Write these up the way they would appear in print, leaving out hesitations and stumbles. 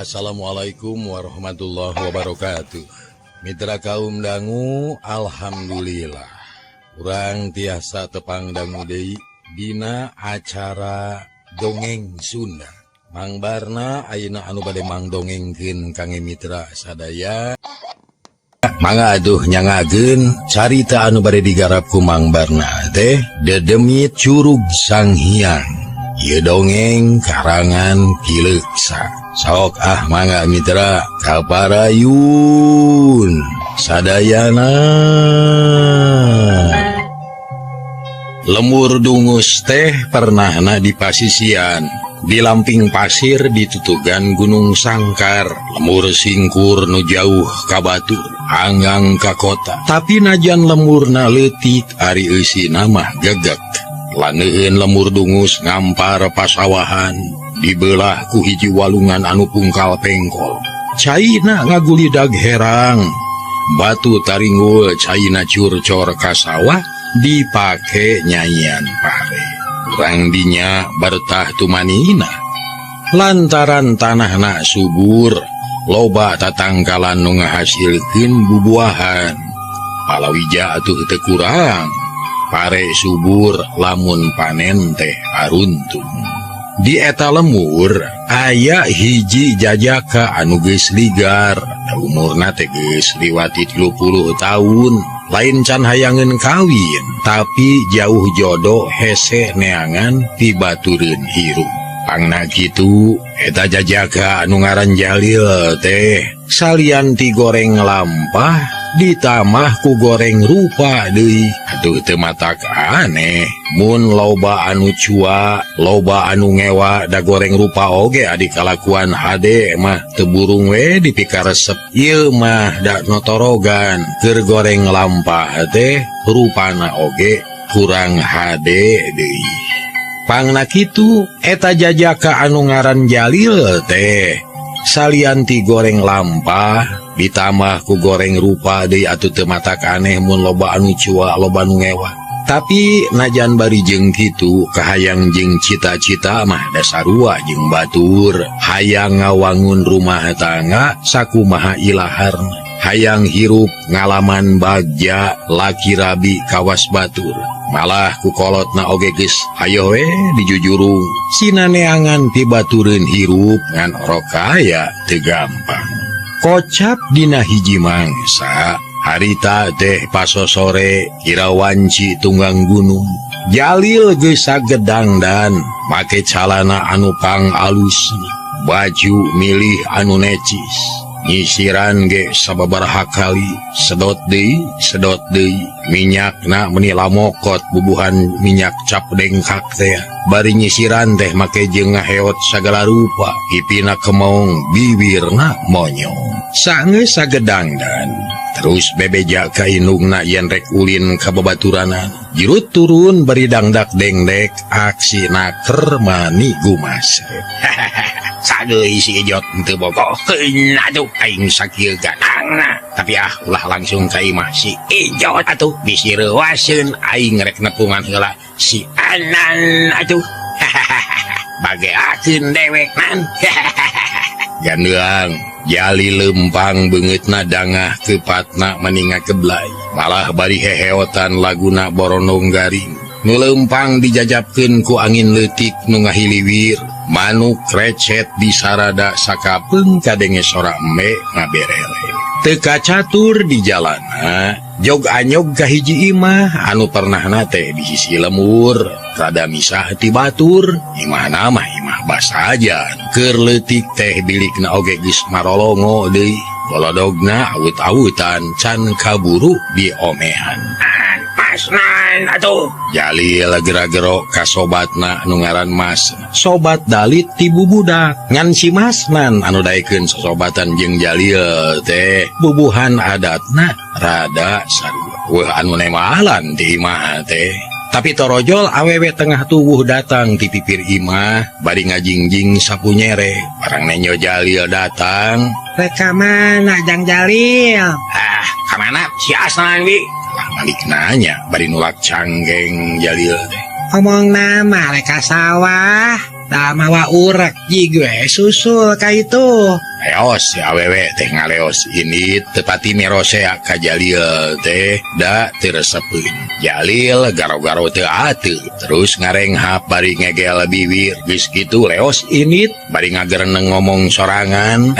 Assalamualaikum warahmatullahi wabarakatuh. Mitra kaum dangu, alhamdulillah. Urang tiasa tepang dangu deui dina acara dongeng Sunda. Mang Barna ayeuna anu bade mangdongengkeun kangge mitra sadaya. Mangga atuh nyangageun carita anu bade digarap ku Mang Barna teh Dedemit Curug Sang Hyang. Ieu dongeng karangan Kileksa. Sok mangga mitra kaparayun sadayana. Lemur dungus teh pernahna di pasisian, di lamping pasir ditutugan Gunung Sangkar. Lemur singkur nu jauh ka batur, anggang ka kota. Tapi najan lemurna leutik ari eusina mah gegek. Laneueun lemur dungus ngampar pasawahan, dibelah ku hiji walungan anu pungkal pengkol. Caina ngagulidag herang, batu taringgul caina curcor ka sawah, dipake nyanyian pare. Urang dinya bertah tumanina, lantaran tanahna subur, loba tatangkalan nu ngahasilkeun bubuahan. Palawija atuh teu kurang, pare subur lamun panen teh aruntung. Di eta lemur aya hiji jajaka anu geus ligar, umurna teh geus liwati 30 tahun. Lain can hayangeun kawin, tapi jauh jodoh hese neangan pibatureun hirup. Pangna kitu eta jajaka anu ngaran Jalil teh salian ti goreng lampah ditamah ku goreng rupa deui. Atuh teu matak aneh mun loba anu cua, loba anu ngewa da goreng rupa oge adi kalakuan hade mah teu burung we dipikaresep. Ieu mah da notorogan keur goreng lampah teh rupana oge kurang hade deui. Pangna kitu eta jajaka anu ngaran Jalil teh salian ti goreng lampah ditambah ku goreng rupa deui atuh teu matak aneh mun loba anu cua, loba anu ngewa. Tapi najan bari jeung kitu kahayang jeung cita-cita mah da sarua jeung batur, hayang ngawangun rumah tangga sakumaha ilaharna, hayang hirup ngalaman bagja laki rabi kawas batur. Malah ku kolotna oge geus hayo we dijujurung, sinaneangan pibatureun hirup ngan orok kaya teu gampang. Kocap dina hiji mangsa, harita teh pasosore Irawanci tunggang gunung. Jalil geus sagedangdan, make calana anu pang alus, baju milih anu necis. Nyisiran ge sababaraha kali, sedot deui, minyakna meuni lamokot bubuhan minyak cap dengkak teh. Bari nyisiran teh make jeung ngaheot sagala rupa, pipina kemaung, bibirna monyong. Saeunggeus sagedangdan, terus bebeja ka indungna yen rek ulin ka babaturanan. Jirut turun bari dangdak dengdek, aksina keur mani gumase. Sadeui si Ijot teu bogohkeun atuh aing sakieu ganangna. Tapi ulah langsung ka imah si Ijot atuh disireuwaseun aing rek nepungan heula si Anan atuh. Bageakeun deweknan. Gandeang Jalil lempang beungeutna dangah keupatna meninga keblai. Malah bari heheotan laguna Borondong Garing. Nu lempang dijajabkeun ku angin leutik nu ngahiliwir. Manuk recet di sarada sakapeung kadenge sora embe ngaberele. Teu kacatur di jalana, jog anyog ka hiji imah anu pernahna teh di hisi lemur, rada misah ti batur. Imahna mah imah basajan, keur leutik teh bilikna oge geus marolongo deui. Golodogna awut-awutan can kaburu diomehan. Masnan atuh. Jalil gera-gero ka sobatna anu ngaran Mas. Sobat dalit ti bubudak. Ngan si Masnan anu daekeun sosobatan jeung Jalil teh bubuhan adatna rada sarua. Weuh anu nemalan ti imah teh. Tapi torojol awewe tengah tubuh datang ti pipir imah bari ngajingjing sapu nyere. Barang nenyo Jalil datang. Reka mana Jang Jalil? Kamana si Asnan wi? Lah balik nanya bari nulak canggeng Jalil teh. Omong nama reka sawah. Da mawa urak ji gue susul ka itu. Leos si awewe teh ngaleos ini tepati merosea ka Jalil teh da tiresepeun. Jalil garo-garo teu ateu terus ngarenghap bari ngegel bibir geus kitu leos ini bari ngagereneng ngomong sorangan.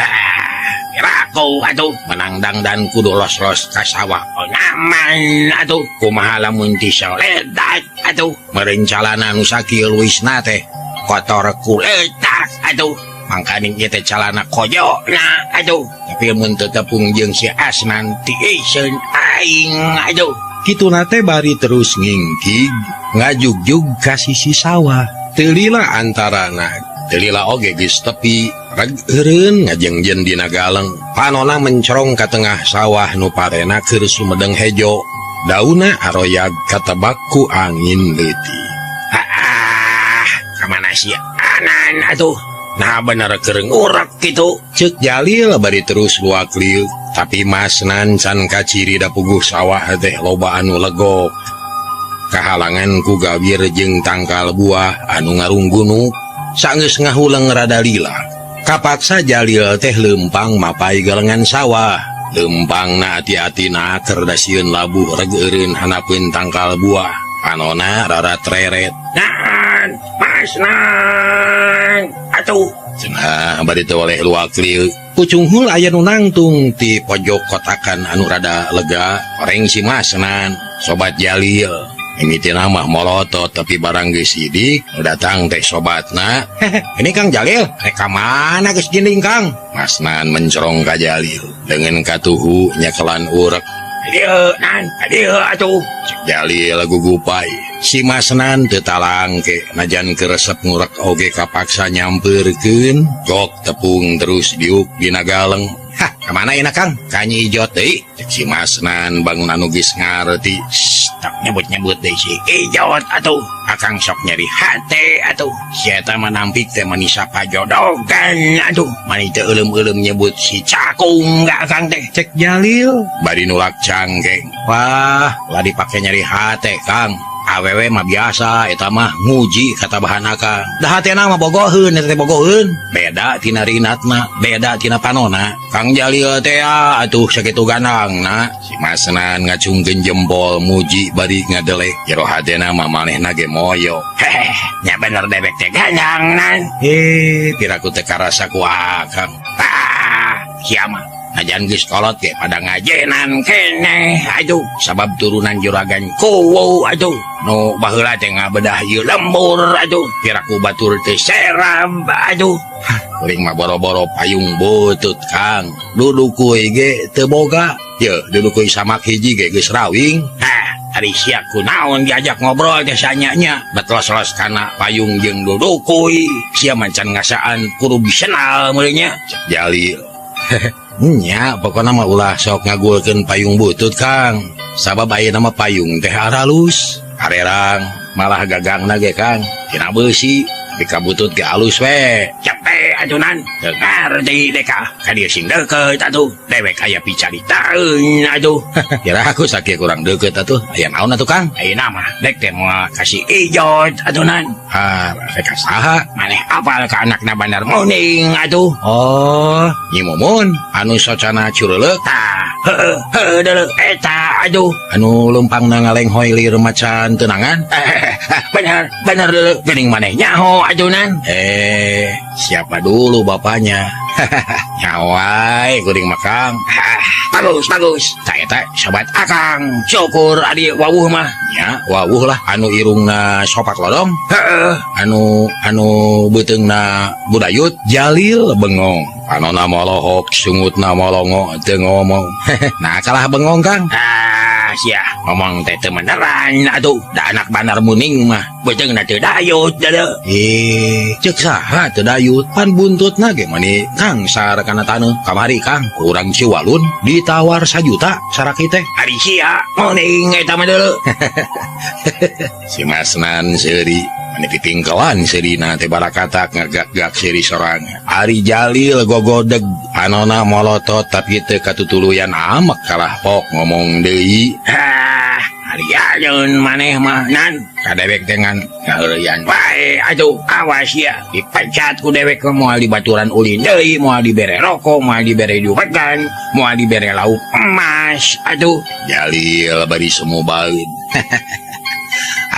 Raku atuh menang dangdan kudu los-los ka sawah nyaman atuh kumaha lamun ti soledak atuh meureun calana nu sakieu luisna teh kotor kuletak atuh mangkaning ieu teh calana koyona atuh tapi mun teu tepung jeung si Asnan ti iseun aing atuh kituna teh bari terus ngingkig ngajugjug ka sisi sawah teu lila antarana Delila oge geus tepi reg eureun ngajengjen dina galeng panona mencorong ka tengah sawah nu parena keur sumedeng hejo dauna aroyag katebak ku angin leutik. Kamana sia anan atuh nah bener keur ngurek kitu ceuk Jalil bari terus luak liuk tapi Masnan can kaciri da puguh sawah teh loba anu legok kahalangan ku gawir jeung tangkal buah anu ngarunggunuk sageus ngahuleung rada lila kapaksa Jalil teh leumpang mapai galengan sawah leumpangna ati-atina keur da sieun labuh reg eureun hanapeun tangkal buah panona rara treret Masnan atuh cenah bari teu oleh luak lieu pucung hul aya nu nangtung ti pojok kotakan anu rada lega oreng si Masnan sobat Jalil mimiti mah molotot tapi barang geus sidik datang teh sobatna. Ini Kang Jalil rek ka mana geus ginding Kang? Masnan mencorong ka Jalil dengan katuhu nyakelan urek. Dieu nan, dieu atuh. Cek Jalil gugupai. Si Masnan teu talangke najan keresep ngurek oge kapaksa nyampeurkeun jok tepung terus diuk dina galeng. Hah, kemana enak Kang? Kanyi ijot deui. Cek si Masnan bangun anu geus ngarti. Tak nyebut-nyebut deh si ijot atuh akang sok nyari hate atuh sieta manampik teh manisa pajodogan atuh mani teu euleum-euleum nyebut si cakung gak akang teh cek Jalil bari nulak cangkeng wah lah dipake nyari hate Kang awewe mah biasa eta mah nguji kata bahan akang da hatena mah bogoheun eta teh bogoheun beda tina rinatna beda tina panona Kang Jalil teh atuh sakitu gandangna si Masnan ngacungkeun jempol muji bari ngadelek jero hatena mah manehna ge moyo heh nya bener dewek teh gandangna piraku teh karasa ku akang sia mah najan geus kolot ge pada ngajenan keneh aduh sabab turunan juragan kuwu aduh nu baheula teh ngabedah ieu lembur aduh piraku batur teh serab aduh kuring mah boro-boro payung butut Kang dudukuy ge teu boga ye dudukuy samak hiji ge geus rawing ari sia kunaon diajak ngobrol teh sanyanya betlos-los kana payung jeung dudukuy sia mancan ngasaan kudu bisenal meureun nya Jalil nya pokokna mah ulah sok ngagulkeun payung butut Kang sabab ayeuna mah payung teh halus arerang malah gagangna ge Kang tina beusi tapi ka butut ge alus we capek adunan teu ngarti deka ka dieu sing deukeut atuh dewek aya picaritaeun aduh kira aku sakieu kurang deukeut atuh aya naon atuh Kang ayeuna mah dek teh moal kasih ijot adunan rek ka saha maneh apal ka anakna Bandar Muning atuh oh Nyi Mumun anu socana cureleuk heuh deuleu eta aduh anu leumpangna ngalenghoy lir macan teunangan bener deuleu geuning maneh nyaho adunan siapa dulu bapaknya nyawai kuring makang bagus tak eta sobat akang syukur adi wawuh mah ya wawuh lah anu irungna sopak lodong anu beuteungna budayut Jalil bengong panona molohok sungutna molongo teu ngomong nah kalah bengong Kang sia ngomong teh teu beneran atuh da anak Bandar Muning mah beuteungna teu dayut deuleu ceuk saha teu dayut pan buntutna ge mani Kang sarekana taneuh kamari Kang urang Ciwalun ditawar 1 juta saraki teh ari sia Muning eta mah deuleu si Masnan seuri mani pitingkelan seurina teh barakatak ngagak-gak seuri sorang ari Jalil gogodeg anona molotot tapi teu katutuluyan amek kalah pok ngomong deui Ariayeun maneh mah nan kadewek dengan ngaeureyan wae atuh awas ya dipecat ku dewek moal dibaturan ulin deui moal dibere rokok moal dibere duwegan moal dibere lauk emas atuh Jalil bari semu baeud.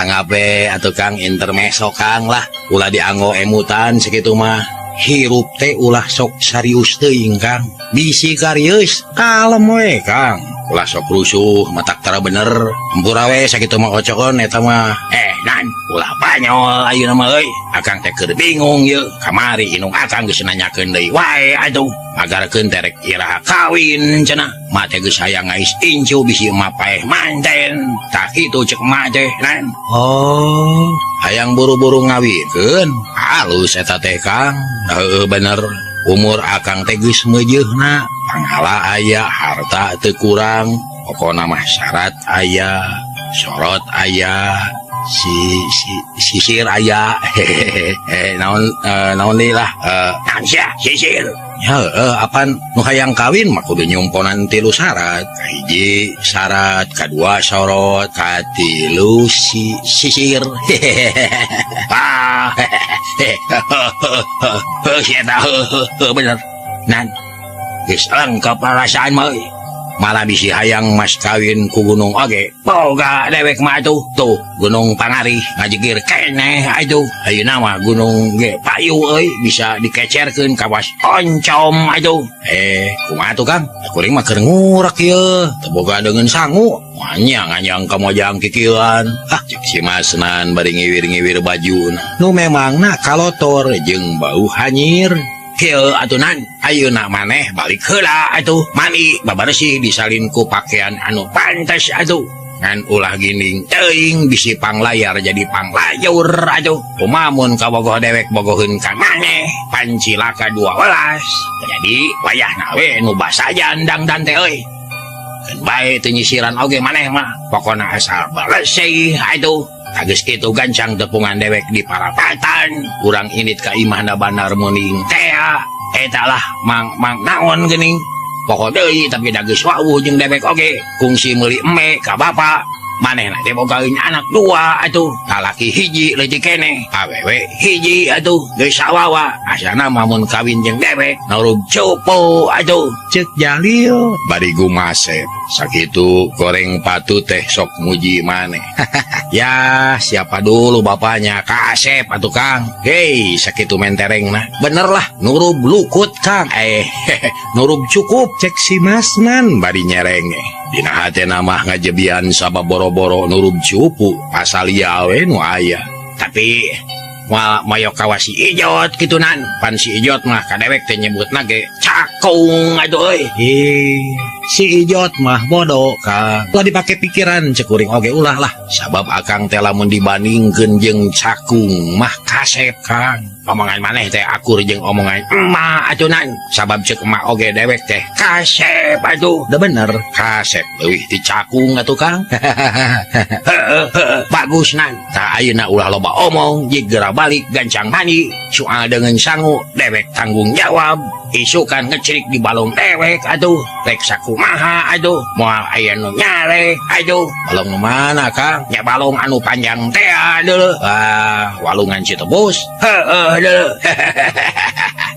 Anggape atuh Kang intermeso Kang lah ulah dianggo emutan sakitu mah. Hirup teh ulah sok serius teuing Kang. Bisi karius kalem we Kang. Ulah sok rusuh matak tara bener. Empura we sakitu mah ocokon eta mah. nan ulah banyol ayeuna mah euy akang teh keur bingung ye kamari inung akang geus nanyakeun deui wae atuh agarkeun terek iraha kawin cenah mah teh geus hayang ngais incu bisi emak paeh manten tah kitu ceuk emak teh nan Oh, hayang buru-buru ngawinkeun. Halus eta teh Kang. Heueuh bener. Umur akang teh geus meujeuhna. Panghala aya, harta teu kurang. Pokona mah syarat aya, sorot aya, sisir aya. Naon deui lah. naon sia sisir Apan nu hayang kawin mah kudu nyumponan 3 syarat. Kahiji syarat, kadua sorot, katilu sisir. sia tah bener nan geus lengkap perasaan mah malah bisi hayang mas kawin ku gunung oge boga dewek mah tuh gunung Pangarih ngajigir keneh atuh ayeuna mah gunung ge payu euy bisa dikecerkeun ka was oncom atuh Kumaha tuh Kang? Kuring mah keur ngurak ieu, teu boga deungeun sangu. Anyang ka mojang kikieuan. Cek si Masnan bari ngiwir-ngiwir bajuna. Nu memangna kalotor jeung bau hanyir. kieu atunan ayeuna maneh balik heula atuh mani babarsih disalin ku pakaian anu pantes atuh ngan ulah gining teuing bisi panglayar jadi panglayur atuh kumamun kabogoh dewek bogoheun ka maneh pancilaka 12 jadi wayahna we nu basajan dangdan teh euy keun bae teu nyisiran oge maneh mah pokona asal bersih atuh Agus itu gancang tepungan dewek di parapatan urang init ka imahna banar muning tea eta lah mang naon geuning pokok deui tapi da geus wawuh jeung dewek oge kungsi meuli eme ka bapa manehna teh bogaeun anak 2 atuh lalaki hiji leutik keneh awewe hiji atuh geus sawawa asana mah mun kawin jeung dewek nurug cupu atuh Cek Jalil. Bari gumasep. Sakitu goreng patu teh sok muji maneh. Ya, siapa dulu bapaknya? Kasep atuh Kang. Hei, sakitu menterengna. Bener lah, nurub lukut Kang. Nurub cukup. Cek si Masnan. Bari nyerenge. Dina hatena mah ngajebian sabab boro-boro nurub cupu. Asal ieu we nu aya. tapi mayo kawasi ijot gitu nan pan si ijot mah kadewek teh nyebutna ge cakung aduh euy Si Ijot mah bodoh Kang. Ulah dipake pikiran cek kuring oge ulah lah. Sabab akang teh lamun dibandingkeun jeung cakung mah kasep Kang. Omongan maneh teh akur jeung omongan emak atuh nan sabab ceuk emak oge dewek teh kasep atuh Udah bener. Kasep leuwih ti cakung atuh Kang. Bagus nan tah ayeuna ulah loba omong jigera balik gancang mani soal dengan sangu dewek tanggung jawab isukan ngecerik di balong dewek atuh rek sakumaha atuh moal aya nu nyarek atuh Balong nu mana Kang? nya balong anu panjang teh deuleuh walungan Citebus heueuh deuleuh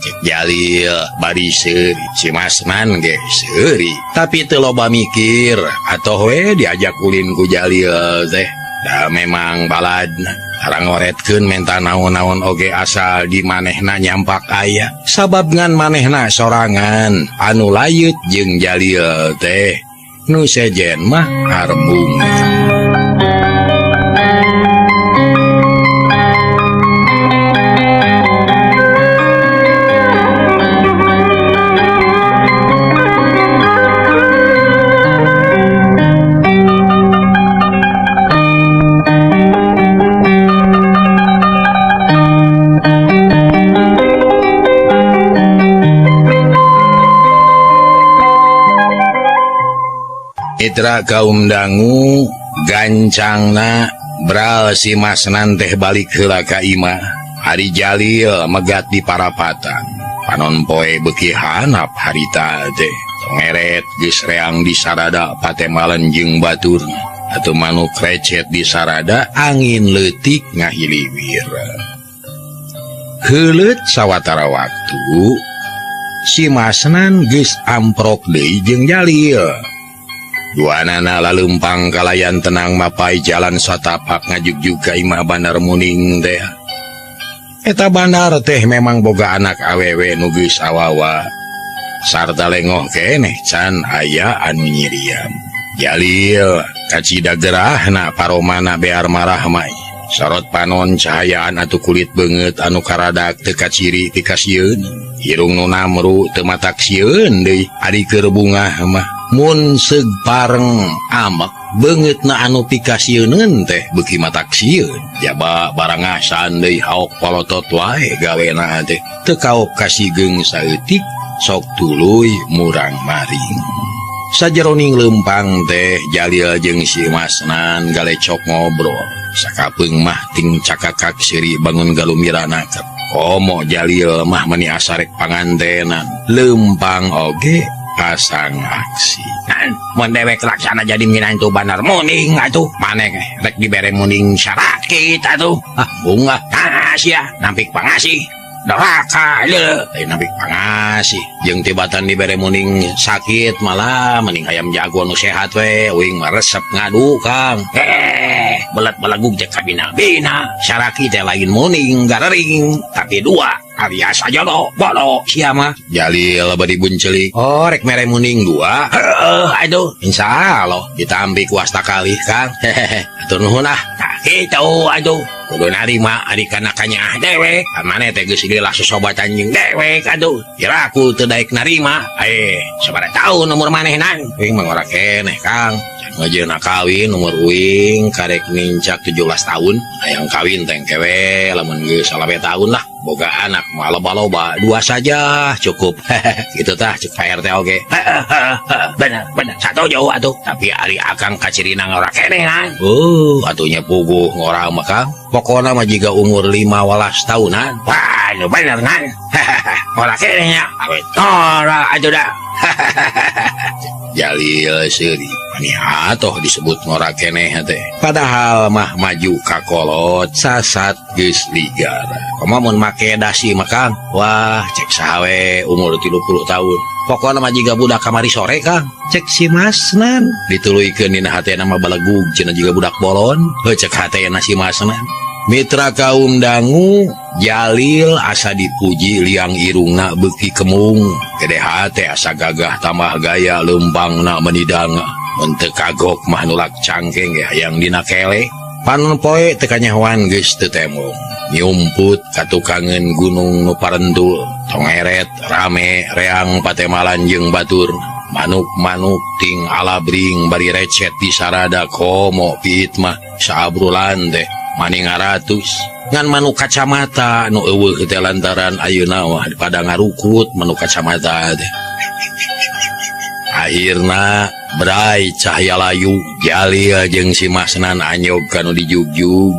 Cek Jalil bari seuri si Masnan ge seuri tapi teu loba mikir atoh we diajak ulin ku Jalil teh da memang baladna arang ngoretkeun menta naon-naon oge asal di manehna nyampak aya sabab ngan manehna sorangan anu layut jeung Jalil teh nu sejen mah harbung. Mitra kaum dangu gancangna bral si Masnan teh balik heula ka imah. Hari Jalil megat di parapatan. Panon poe beuki hanap harita teh. Ngeret geus reang di sarada patemalan jeung batur. atau manuk recet di sarada angin letik ngahiliwir. Heuleut sawatara waktu si Masnan geus amprok deui jeung Jalil. Duanana laleumpang kalayan tenang mapai jalan satapak ngajugjug ka imah Bandar Muning teh. Eta Bandar teh memang boga anak awewe nu geus awawa. Sarta lengoh keneh can aya anu nyiriam. Jalil kacida gerahna paromana bear marah mai. Sorot panon cahayaan atuh kulit beungeut anu karadak teu kaciri ti kasieun. Irung nu namru teu matak sieun deui ari keur bungah mah. Mun seug pareng amek beungeutna anu pikasieun teh beuki matak sieun. Jaba barang asan deui haok polotot wae gawena teh. Teu kaop kasigeung saeutik sok tuluy murang maring. Sajeroning lempang teh Jalil jeung si Masnan galecok ngobrol. Sakapeung mah ting cakakak siri bangun galumirana keur. Komo Jalil mah meni asarek pangantenan. Lempang oge pasang aksi. Nan, mun dewek laksana jadi minantu Bandar Muning atuh, maneh rek dibere muning sarakit atuh. Bunga Nah, sia nampik pangasih. Doraka le, nampik pangasih jeung tibatan dibere muning sakit malah mending hayam jago anu sehat we uing maresep ngadu Kang. belet belegug jeung kabina-bina. Sarakit teh lain muning garering, tapi dua alias aja lo, bodo sia mah. Jalil bari buncelik. Oh, rek mere muning dua. Aduh, Insyaallah ditampi kuasta kali Kang. atur nuhun ah. Tah kitu aduh. Kudu narima ari kana kanyah dewek. Maneh teh geus dilah sosobatan jeung dewek aduh. Kira aku teu daek narima. Sabaraha taun umur manehnan? Uing mah ora keneh Kang. Ngajeuna kawin umur uing karek nincak 17 tahun. Hayang kawin teh kewe lamun geus 9 tahun lah. Boga anak mah loba-loba 2 saja cukup. Gitu tah cek PRT oge. Bener satuju atuh. Tapi ari akang kacirina ora keneh nan. Atunya puguh ngora mah Kang. Pokona mah jiga umur 15 tahunan. Wah, nu bener nan. Ora keneh nya. Awet ora atuh dah. Jalil seuri ani atoh disebut ngora keneh teh. Padahal mah maju ka kolot sasat geus ligar. Komamun make dasi mah Kang. Wah, cek sawe umur 30 tahun. Pokona mah jiga budak kamari sore Kang. Cek si Masnan dituluykeun dina hatena mah balegug cenah jiga budak bolon. Heuh cek hatena si Masnan. Mitra kaum dangu Jalil asa dipuji liang irungna beuki kemung. Gede hate asa gagah tambah gaya lempangna menidanga. Mun teu kagok mah nulak cangkeng ya yang dina kele. Panon poe teu kanyahoan geus teu temong. Nyumput katukangeun gunung nu parendul. Tongeret rame reang patemalan jeung batur. Manuk-manuk ting alabring bari recet di sarada komo piit mah saabrulan teh. Maning 100 ngan manuk kacamata nu eueuh teh lantaran ayeuna mah pada ngarukut manuk kacamata teh. Akhirna berai cahaya layu Jalil jeung si Masnan anyog kanu dijugjug.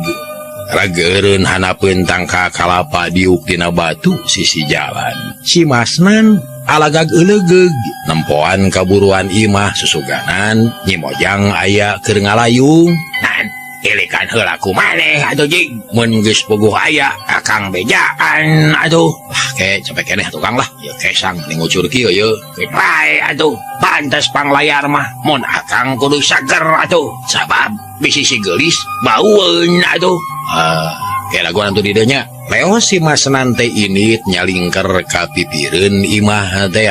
Rageureun hanapeun tangka kalapa diuk dina batu sisi jalan. Si Masnan alagag euleugeg nempoan kaburuan imah susuganan nyimojang aya keur ngalayung. Nan, ilikan heula ku maneh atuh jing. Mun geus puguh aya akang bejaan atuh. Wah, ke sampai keneh tukang lah. Ya kesang ning ucur kieu ye. Bae atuh, pantes panglayar mah mun akang kudu sager atuh. Sabab bisi si geulis baueun atuh. Kira gua nantu didenya. Leo si Masnan teh init nyalingker ka pipireun imah teh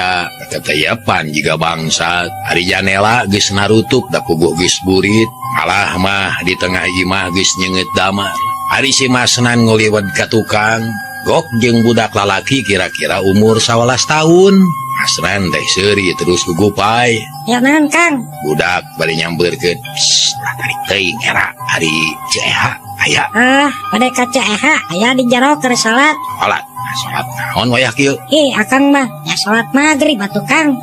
keteyapan jiga bangsat. Ari janela geus narutuk da puguh geus burit. Malah mah di tengah imah geus nyeungeut damar. Ari si Masnan nguliwed ka tukang, gok jeung budak lalaki kira-kira umur 11 tahun. Masnan teh seuri terus gugupay. Ya naon Kang? Budak bari nyampeurkeun. Tarik teuing era ari Ceha aya Pada kaca aya di jero keur salat. salat. Salat naon wayah kieu? Akang mah ya salat maghrib atuh Kang.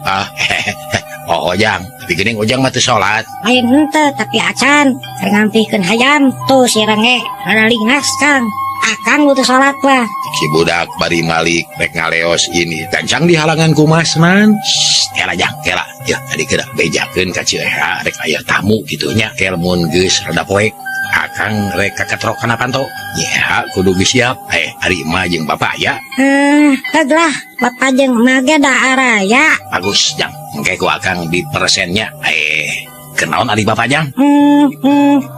Oh Ojang, tapi geuning Ojang mah teu salat. Lain henteu tapi acan keur ngampikeun hayam tuh si renge rada lingas Kang. Akang butuh sholat mah. Si budak bari malik rek ngaleos ini gancang di halangan ku Masnan. Kela jang, kela. Ya, tadi kira bejakeun ka Cieu Eha rek aya tamu gitunya. Kel mun geus rada poek Akang rek kaketrok kana panto. ya kudu geus siap. Ari mah jeung bapak ya. Kaglah, bapak jeung emak ge da araya. Bagus jang, engke ku akang di persennya. Kenaon ari bapak jang?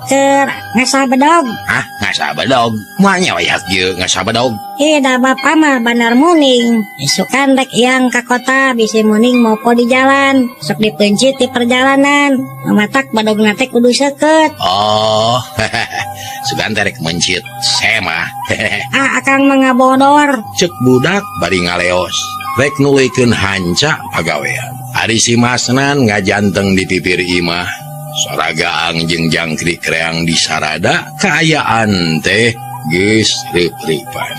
Keur ngasah bedog. Hah, ngasa bedog. Moalnya wayak je ngasa bedog. Da bapak mah bener muning. Isukan rek yang ka kota bisi muning mopo di jalan. Sok dipencit di perjalanan. Mamatak bedog nate kudu seukeut. Oh, sugan terek mencit sema. Akang mangabodor. Cek budak bari ngaleos. Rek nulikeun hanca pagawean. Ari si Masnan ngajanteng di pipir imah. Soragaang jeung jangkrik reang di sarada. Kaayaan teh geus reup-reupan.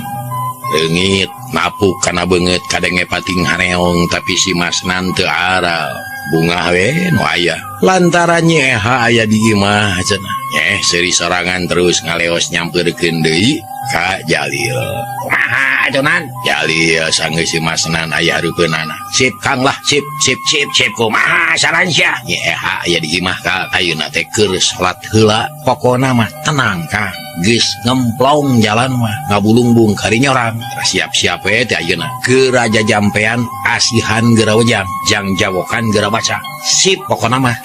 Leungit napuk kana beungeut kadenge pating haneong tapi si Masnan teu aral. Bunga we nu aya. Lantaran Nyeha aya di imah cenah. Nyeh seuri sorangan terus ngaleos nyampeurkeun deui ka Jalil. Kumaha atunan? Jalil sanggeus si Masnan aya hareupeunana. Sip Kang lah, sip kumaha saran sia? Nyeha aya di imah ka ayeuna teh keur salat heula. Pokona mah tenang Kang. Geus ngemplong jalan mah ngabulungbung kari nyorang. Siap-siap we teh ayeuna. Geura jajampean asihan geura wejang, jang jawokan geura baca. Sip pokona mah.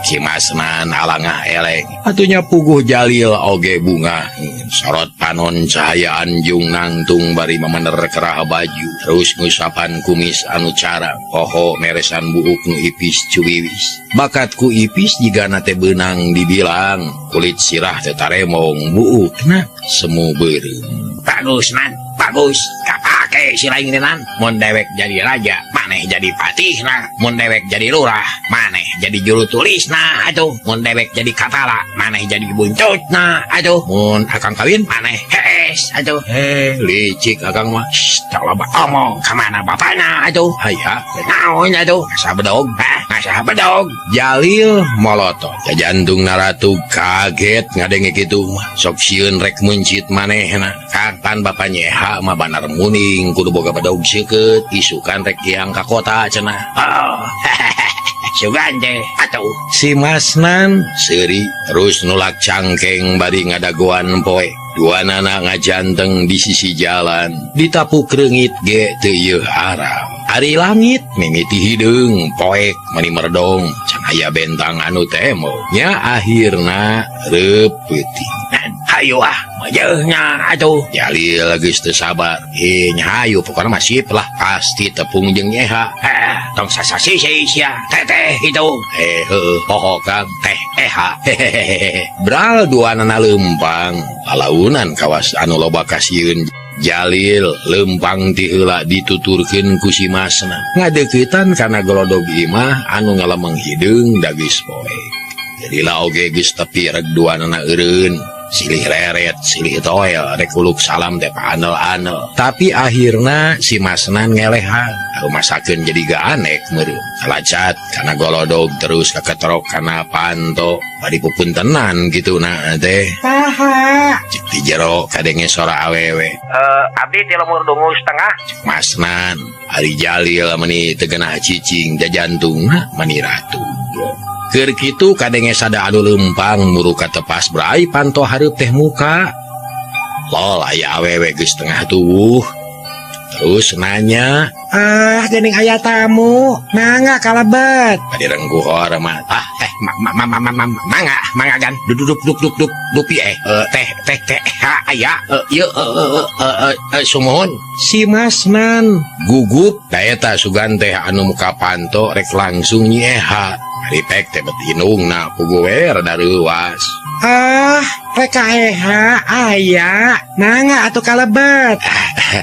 Si Masnan alangah eleng. Atunya puguh Jalil oge bunga. Sorot panon cahayaan jung nangtung bari mamener kerah baju. Terus ngusapan kumis anu carang. Poho meresan buuk nu ipis cuwiwis. Bakatku ipis jika nate benang dibilang. Kulit sirah teu taremong buukna semu beureum. Bagus nan, bagus. Kapake si lain nan. Mun dewek jadi raja, maneh jadi patih nah. Mun dewek jadi lurah, maneh jadi juru tulis nah. Atuh, mun dewek jadi kapala, maneh jadi buntut nah. Atuh, mun akang kawin, maneh hees. Atuh, Licik akang mah. tak loba omong kamana bapana. Atuh, Aya naon atuh? Ngasa bedog, ngasa bedog. Jalil molotot. Jantung naratu kaget ngadenge kitu mah. Sok sieun rek mencit manehna. Kapan bapak Nyeha mah banar muning kudu boga bedog seukeut. Isukan rek yang ka kota cenah. Oh, sugan teh atuh. Si Masnan seuri terus nulak cangkeng bari ngadagoan poe. Duanana ngajanteng di sisi jalan. Ditapuk reungit ge teu yeuh aram. Ari langit mimiti hideung poek mani merdong. Can aya bentang anu temo. Nya akhirna reupeuting. Hayu majeuhnya atuh. Jalil geus teu sabar. Nya hayu pokona mah sip lah. Pasti tepung jeung Nyeha. Tong sasasi sia teteh itu. Heueuh poho Kang teh Eha. Bral duanana leumpang. Palaunan kawas anu loba kasieun. Jalil lempang ti heula dituturkeun ku si Masna. Ngadeuketan kana golodog imah anu ngalemeng hideung da geus poek. Jadilah oge geus tepi reg duanana eureun. Silih reret, silih toel, rek uluk salam teh paanel-anel. Tapi akhirna si Masnan ngelehan. Rumasakeun jadi gaanek meureun. Kalacat kana golodog terus kaketrok kana panto. Bari pupuntenan kitu na teh. Saha? Cek di jero kadenge sora awewe. Abdi ti lemur dungu setengah. Cek Masnan, ari Jalil meni teu geunah cicing jajantungna meni ratu. Keur kitu kadenge sada anu leumpang muru katepas brai panto hareup teh muka. Lol aya awewe geus tengah tuwuh. Terus nanya, Geuning aya tamu. Mangga kalebet. bade rengguh hormat. Mangga gan. Duduk dupi teh aya ieu sumuhun. Si Masnan gugup da eta sugan teh anu muka panto rek langsung Nyeha. Ripek teh bet inungna puguh we rada reuwas. Reka Eha aya. Mangga atuh kalebet.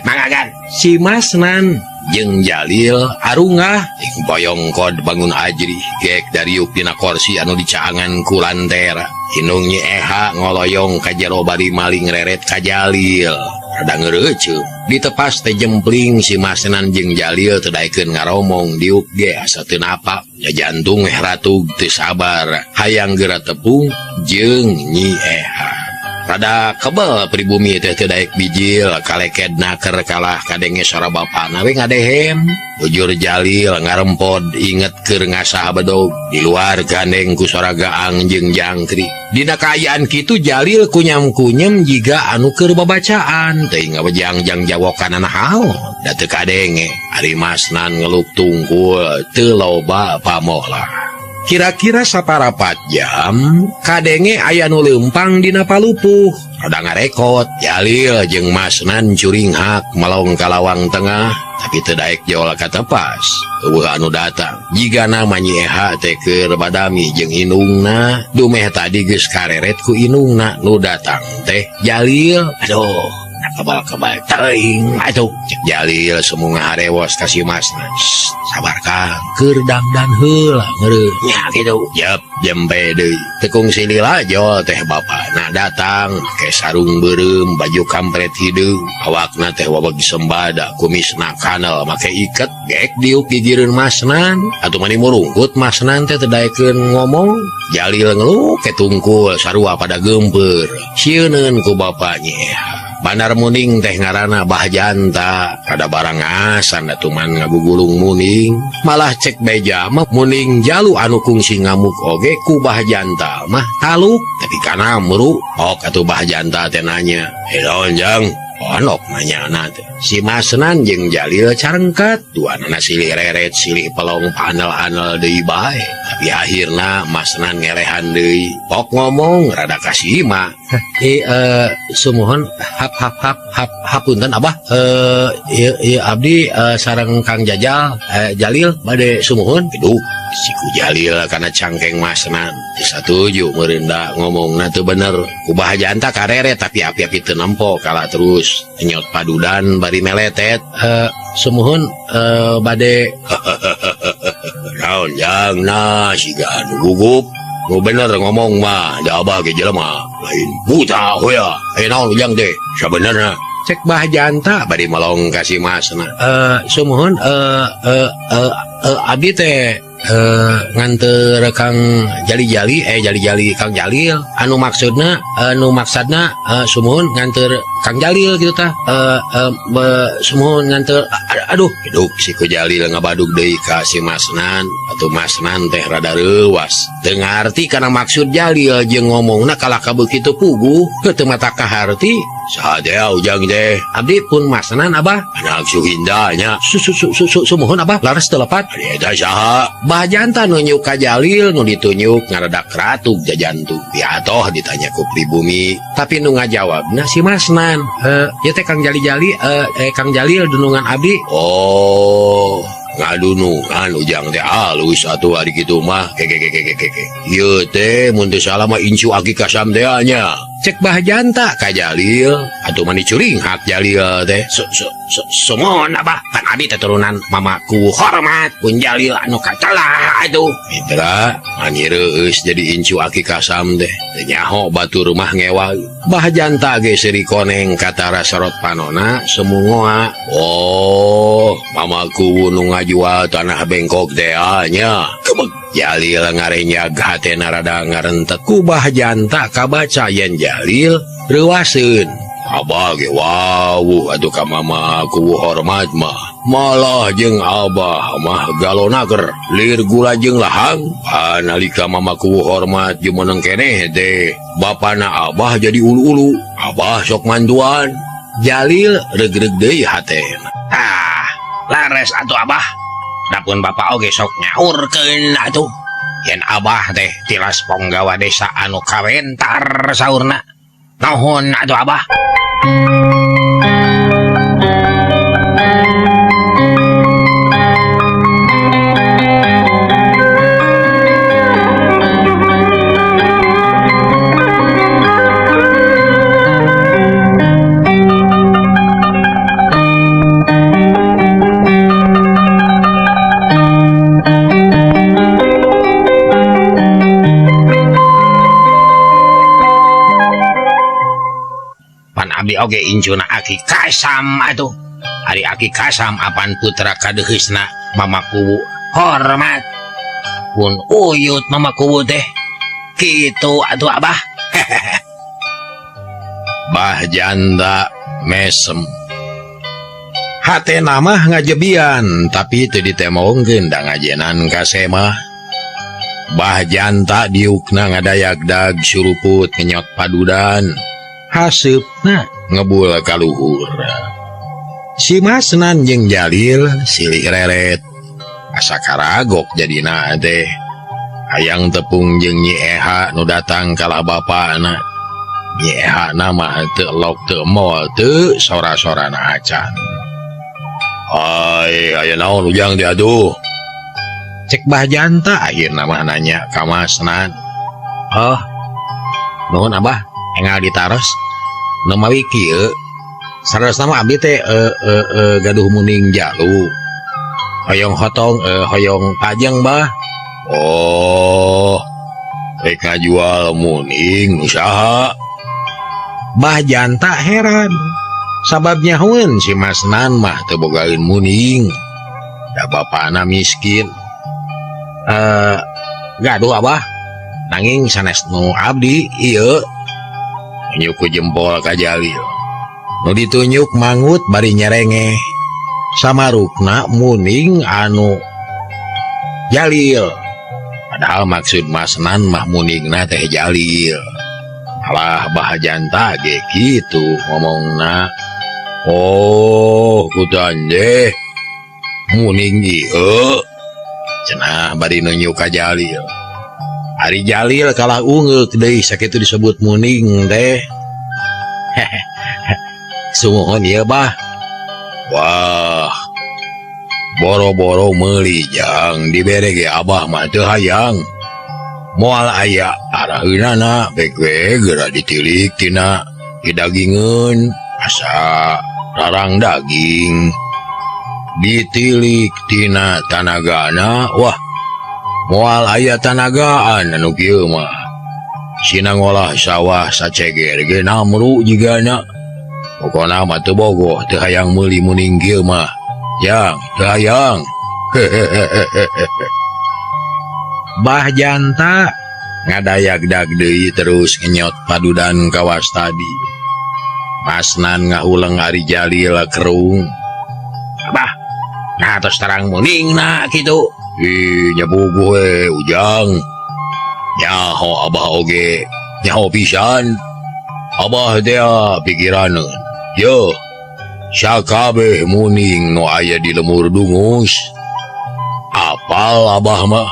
Mangga gan. Si Masnan jeung Jalil arungah ing boyong kod bangun ajri gek dari dina kursi anu dicaangan ku lantera. Hinung Nyeha ngoloyong ka jero bari maling reret ka Jalil. Rada ngeureeceum. Ditepas teh jempling si Masnan jeung Jalil teu daekeun ngaromong diuk ge asa teu napa. Ya jantung ratu teu sabar hayang geura tepung jeung Nyi Eha. rada kebel pribumi teh teu daek bijil kalekedna keur kalah kadenge sora bapana we ngadehem bujur Jalil ngarempod inget keur ngasah bedog di luar gandeng ku sora gaang jeung jangkrik dina kaayaan kitu Jalil kunyam-kunyem jiga anu keur babacaan teuing ngabejang-jang jawokan nahaon da teu kadenge ari masnan ngeluk tungkul teu loba pamola. Kira-kira saparapat jam kadenge aya nu leumpang dina palupuh rada ngarekot Jalil jeung masnan curing hak melong ka lawang tengah tapi teu daek jol katepas eueuh anu datang jigana manyieha teh keur badami jeung indungna dumeh tadi geus kareret ku indungna nu datang teh Jalil aduh kebal-kebal teuing atuh cek Jalil semu ngaharewos ka si masna sabar Kang keur dangdan heula meureun nya kitu jep jempe deui tekung silila jol teh bapana datang make sarung beureum baju kampret hideung awakna teh wabeg sembada kumisna kanel make iket geek diuk gigireun masnan atuh mani murungkut masnan teh teu daekeun ngomong Jalil ngeluk ke tungkul sarua pada gempeur sieuneun ku bapanya Bandar muning teh ngaranna Bahjanta kada barang asan atuman ngagugulung muning malah cek beja mah muning jalu anu kungsi ngamuk oge ku Bahjanta mah taluk tapi kana meru ok atuh Bahjanta teh nanya naon jang onok nanya teh si masnan jeung Jalil carengkat duanana silih reret silih pelong panel-anel deui bae tapi akhirna masnan ngelehan deui pok ngomong rada kasihima sumuhun hapunten abah ieu abdi sareng Kang Jajal Jalil bade sumuhun geduk siku Jalil kana cangkeng masnan satuju meureun da ngomongna teu bener ku Bahjanta kareret tapi api-api teu nempo kala terus nyot padudan bari meletet sumuhun bade naon jang na siga anu gugup nu bener ngomong mah da abah ge jelema lain buta hoya naon ujang teh sabenerna cek Bahjanta bari melong ka si masna sumuhun abdi teh nganter Kang Jali-Jali Kang Jalil anu maksudna sumuhun nganter Kang Jalil gitu tah sumuhun nganter aduh hidup si ku Jalil ngabadug deui ka si masnan atuh masnan teh rada reuwas teu ngarti kana maksud Jalil jeung ngomongna kalak kitu puguh teu mata kaharti sadea ujang teh abdi pun masnan abah anak suhindanya sumuhun abah laras teu lepat eta saha Bahjanta nunjuk ka Jalil nu ditunjuk ngaradak ratu jajantu piatoh ditanya ku pribumi tapi nu ngajawabna si masnan ya teh Kang Jali-Jali Kang Jalil dunungan abdi oh ngadunungan ujang teh alus atuh ari kitu mah keke ieu teh mun teu salah mah incu aki kasam teh nya cek Bahjanta ka Jalil atuh mani curing hak Jalil teh sumuhun abah kan abi teh turunan mamaku hormat pun Jalil anu kacalah atuh mitra mani reueus jadi incu aki kasam teh teu nyaho batur rumah ngewal Bahjanta ge seri koneng katara sorot panona semungoa oh mamaku nu ngajual tanah bengkok teh nya kebeg Jalil ngarenyag hatena rada ngarentet ku Bahjanta kabaca yen Jalil reuaseun abah ge wawuh atuh ka mamaku hormat mah malah jeung abah mah galonaker lir gula jeung lahang panalika mamaku hormat jumeneng keneh teh bapana abah jadi ulu-ulu abah sok mantuan Jalil regreg deui hatena lares atuh abah dapun bapak oge sok nyaurkeun atuh yen abah teh tilas ponggawa desa anu kawentar saurna naon atuh abah oge injuna aki kasam atuh ari aki kasam apan putra kadeheusna mamaku hormat pun uyut mamaku teh kitu atuh abah Bah janda mesem. Hate nama ngajebian tapi teu ditemongkeun da ngajenan ka semah. Bah janta diukna ngadayagdag suruput ngenyot padudan. Haseupna ngebul ka luhur. Si Masnan jeung Jalil silih reret. Asa karagok jadina teh. Hayang tepung jeung Nyi Eha nu datang kala bapana. Nyi Eha nama teu elok teu moal teu sora-sorana acan. Hai, aya naon ujang teh aduh? Cek bah janta akhirna mah nanya ka Masnan. Oh, nuhun abah, enggal ditaros. Nu mawi kieu, saresna mah abdi teh gaduh muning jalu. Hoyong hotong, hoyong pajeng bah. Oh, rek ngajual muning usaha. Bah janta heran. Sababnya hun si Masnan mah teu bogaeun muning. Da bapana miskin. Gaduh abah. Nanging sanes nu abdi ieu. Nyuku jempol ka Jalil. Nu ditunjuk mangut bari nyerengeh. Samarukna muning anu Jalil. Padahal maksud Masnan mah muningna teh Jalil. Alah bah janta ge kitu ngomongna. Oh, kutan deh. Muning ieu. Cenah bari nunjuk ka Jalil. Ari Jalil kalah ungeuk deui sakitu disebut muning teh. Sumuhun ieu bah. Wah. Boro-boro meuli jang dibere ge abah mah teu hayang. Moal aya araheunana beg-beg geura ditilik tina didagingeun asa rarang daging. Ditilik tina tanagana, wah moal aya tanagaan anu kieu mah. Sina ngolah sawah saceger ge namru jigana. Pokona mah teu bogoh teu hayang meuli muning kieu mah. Yang teu hayang. Bah janta ngadayagdag deui terus ngenyot padudan ka wastadi. Masnan ngahuleng ari Jalil kerung. Abah, nah tos tarang muningna kitu. Nyabuguh ujang. Nyaho abah oge, nyaho pisan. Abah teh pikiraneun. Yo, sakabeh muning nu aya di lemur dungus. Apal abah mah?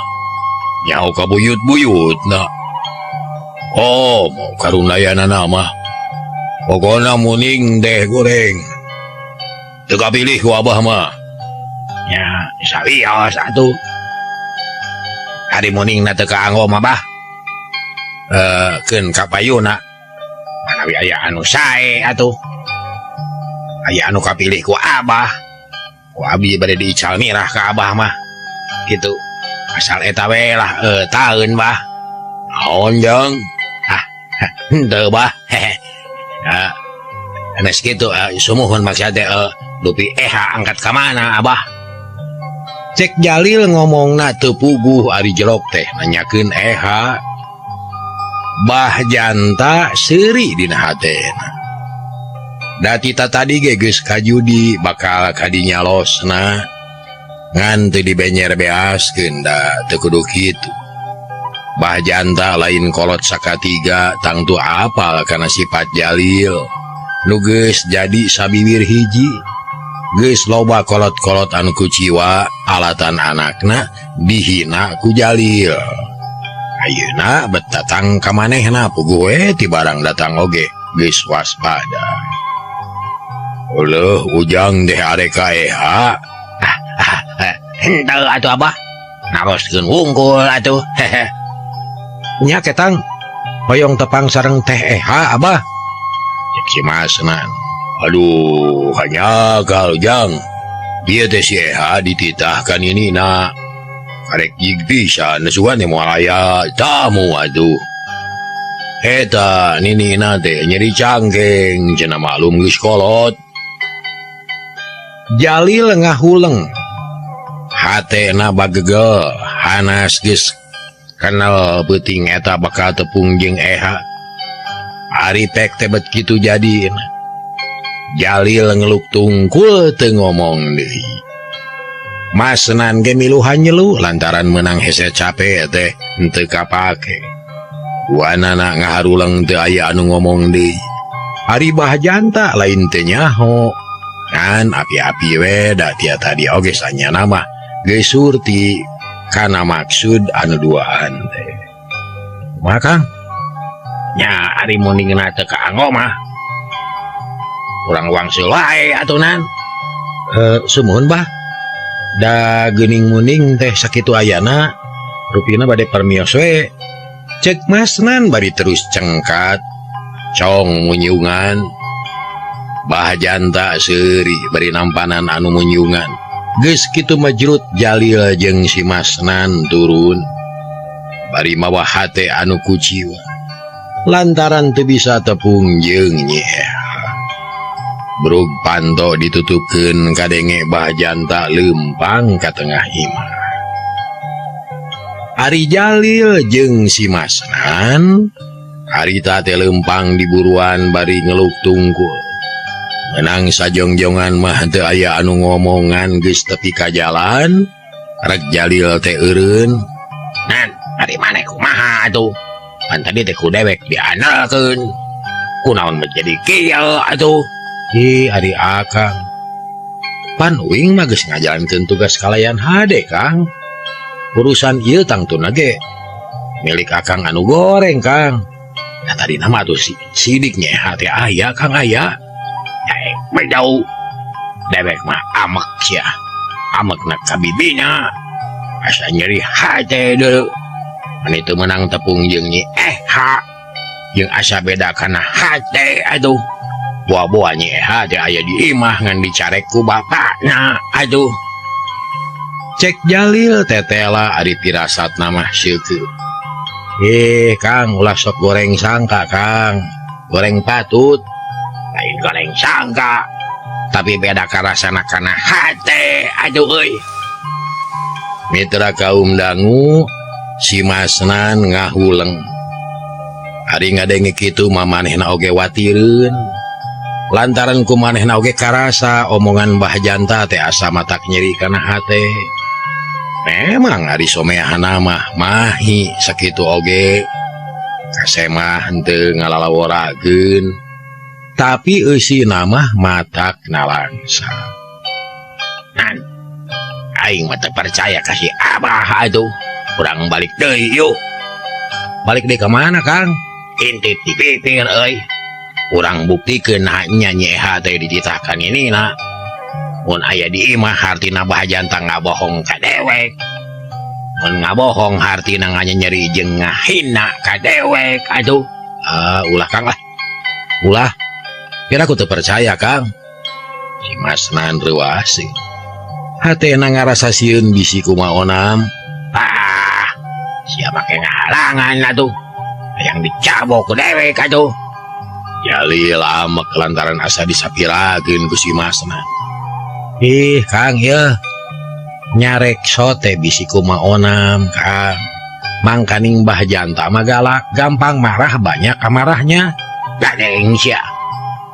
Nyaho kabuyut-buyutna. Oh, mau karunayanana mah. Pokona muning deh goreng. Teu kapilih ku abah mah. Nya, sawios atuh. Ari muningna teu kaanggo mah bah. Keun ka payuna. Manawi aya anu sae atuh. Aya anu kapilih ku abah. Ku abdi bade diical mirah ka abah mah. Gitu. Asal eta we lah taeun bah. Naon jang? Henteu bah. Anes kitu sumuhun maksud teh dupi Eha angkat ka mana abah? Cek Jalil ngomongna teu puguh ari jelok teh nanyakeun Eha. Bah janta seuri dina hatena. Da tita tadi ge geus kajudi bakal kadinya losna. Ngan teu dibenyer beaskeun da teu kudu kitu. Bah janta lain kolot sakatiga tangtu apal kana sifat Jalil. Nu geus jadi sabibir hiji. Geus loba kolot-kolot anu kuciwa alatan anakna dihina ku Jalil. Ayeuna bet datang ka manehna puguh we ti barang datang oge geus waspada. Uleuh ujang deh are ka Eha. Henteu atuh abah. Naroskeun wungkul atuh. Nya ketang hoyong tepang sareng teh Eha abah. Cek si Masnan. Aduh, hanya kaljang. Dia teh si Eha dititahkan ini nak. Karek jig pisan nesuan teh moal aya tamu atuh. Eta ninina teh nyeri cangkeng cenah maklum geus kolot. Jalil ngahuleng. Hatena bagegel hanas geus kenal peuting eta bakal tepung jeung Eha. Ari pek tebet kitu jadi. Jalil ngeluk tungkul teu ngomong deui. Masnan ge miluhan nyelu lantaran menang hese capek teh henteu kapake. Wanana ngaharulang teu aya anu ngomong deui. Ari Bahjanta lain teu nyaho. Kan api-api we da tia tadi oge sanyana mah geus surti kana maksud anu duaan teh. Kumaha Kang? Nya ari muningna teu kaanggo mah. Urang wangsul wae atunan. Sumuhun Bah. Da geuning muning teh sakitu ayana rupina bade permios we. Cek Masnan bari terus cengkat. Cong munyungan. Bahjanta seuri bari nampanan anu munyungan. Geus kitu majrut Jalil jeung si Masnan turun. Bari mawa hate anu kuciwa. Lantaran teu bisa tepung jeung Nyi. Brug panto ditutupkeun kadenge Bahjanta lempang ka tengah imah. Ari Jalil jeung si Masnan harita teh lempang diburuan bari ngeluk tungkul. Menang sajongjongan mah teu aya anu ngomongan geus tepi ka jalan. Rek Jalil teh eureun. Nan, ari maneh kumaha atuh? Pan tadi teh ku dewek dianalkeun. Kunaon menjadi kieu atuh? Ari Akang. Pan uing mah geus ngajalankeun tugas kalayan hade Kang. Urusan ieu tangtuna ge milik Akang anu goreng Kang. Nah tadi nama tuh sidik nyeha teh aya Kang aya. Bedau dewek mah amek sia. Amekna ka bibina. Asa nyeri hate deui. Mun itu menang tepung jeung Nyi Eha. Jeung asa beda kana hate aduh. Buah-buah Nyi Eha teh aya di imah ngan dicarek ku bapakna aduh. Cek Jalil tetela ari pirasatna mah syeukeun. Kang ulah sok goreng sangka Kang. Goreng patut. Lain goreng sangka. Tapi beda karasana kana hate aduh euy. Mitra kaum dangu si Masnan ngahuleng. Ari ngadenge kitu mamanehna oge watireun. Lantaran kumanehna oge karasa omongan Bahjanta teh asa matak nyeri kana hate. Memang ari someahna mah mahi sakitu oge. Kasemah henteu ngalalaworakeun. Tapi eusina mah matak nalangsa. Nan, aing mah teu percaya ka si Abah atuh. Urang balik deui yuk. Balik deui ka mana Kang? Intip dipipir euy. Urang buktikeun nya Nyi Eha teh dititahkan inina. Mun aya di imah hartina Bahjanta ngabohong ka dewek. Mun ngabohong hartina nganyeri jeung ngahina ka dewek aduh. Ulah Kang lah. Ulah. Kira aku teu percaya Kang. Si Masnan reuasing. Hatena ngarasa sieun bisi kumaonam. Sia make ngahalangan atuh. Hayang dicabok ku dewek atuh. Jalil amek lantaran asa disapirakeun ku si Masnan. Kang ya. Nyarek sote bisi kumaonam Kang. Mangkaning Bahjanta mah galak, gampang marah, banyak amarahnya. Gadeng sia.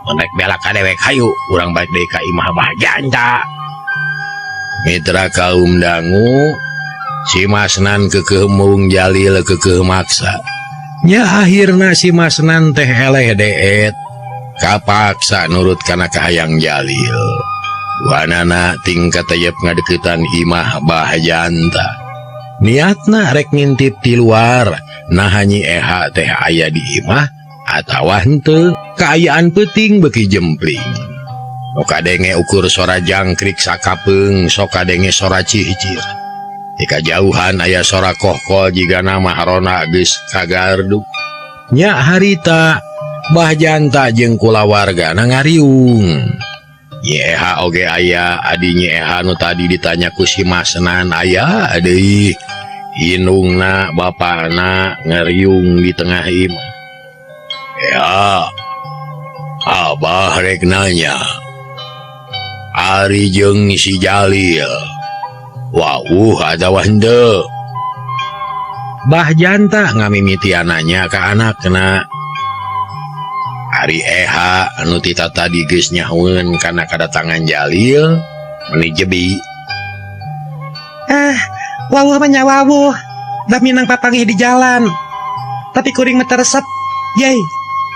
Mun rek bela ka dewek hayu, urang balik deui ka imah Bahjanta. Mitra kaum dangu si Masnan keukeuh mung Jalil keukeuh maksa. Nya akhirna si Masnan teh eleh deet kapaksa nurut kana kahayang Jalil. Wanana tingkat tayep ngadeuketan imah Bahjanta. Niatna rek ngintip di luar nah Nyi Eha teh aya di imah atawa henteu kaayaan peuting beuki jempling. Sok kadenge ukur sora jangkrik sakapeung, sok kadenge sora cihcir. Di kajauhan aya sora kohkol jiga nama harona geus kagardu. Nya harita Bahjanta jeung kulawargana ngariung. Nyi Eha oge aya, adi Nyi Eha nu tadi ditanya ku si Masnan aya deui. Indungna bapana ngariung di tengah imah. Ya, Abah rek nanya. Ari jeung si Jalil wauh atawa henteu? Bahjanta ngamimiti anaknya ka anakna. Ari Eha anu tita tadi geus nyahoeun kana kadatangan Jalil meni jebi. Wawuh mah nya wawuh, da minang papanggih di jalan. Tapi kuring mah teresep, yai.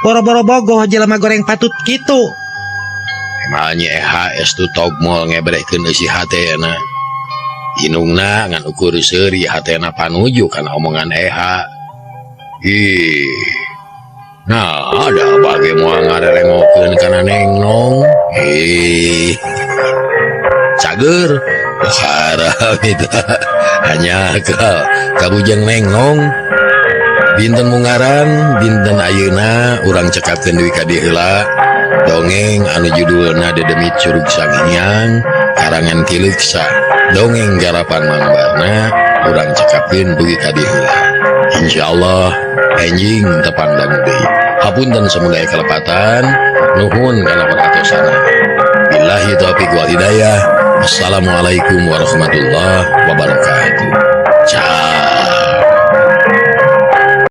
Boro-boro bogoh jelema goreng patut kitu. Emalnya Eha estu togmol ngebrehkeun eusi hatena. Inungna ngan ukur seuri hatena panuju kana omongan Eha. Nah, ada bage moal ngarerengokeun kana Neng Nong. Cager, harap itu hanya kabujang Neng Nong. Dinten mungaran, dinten ayeuna urang cekapkeun deui ka dieu heula dongeng anu judulna Dedemit Curug Sangiang karangan Ki Luksa. Dongeng garapan mangbarna urang cekapkeun dugi ka dieu heula. Insyaallah enjing tepandang deui. Hapunten samudaya kalepatan, nuhun kana paratosana. Billahi taufiq wal hidayah. Assalamualaikum warahmatullahi wabarakatuh. Ciao.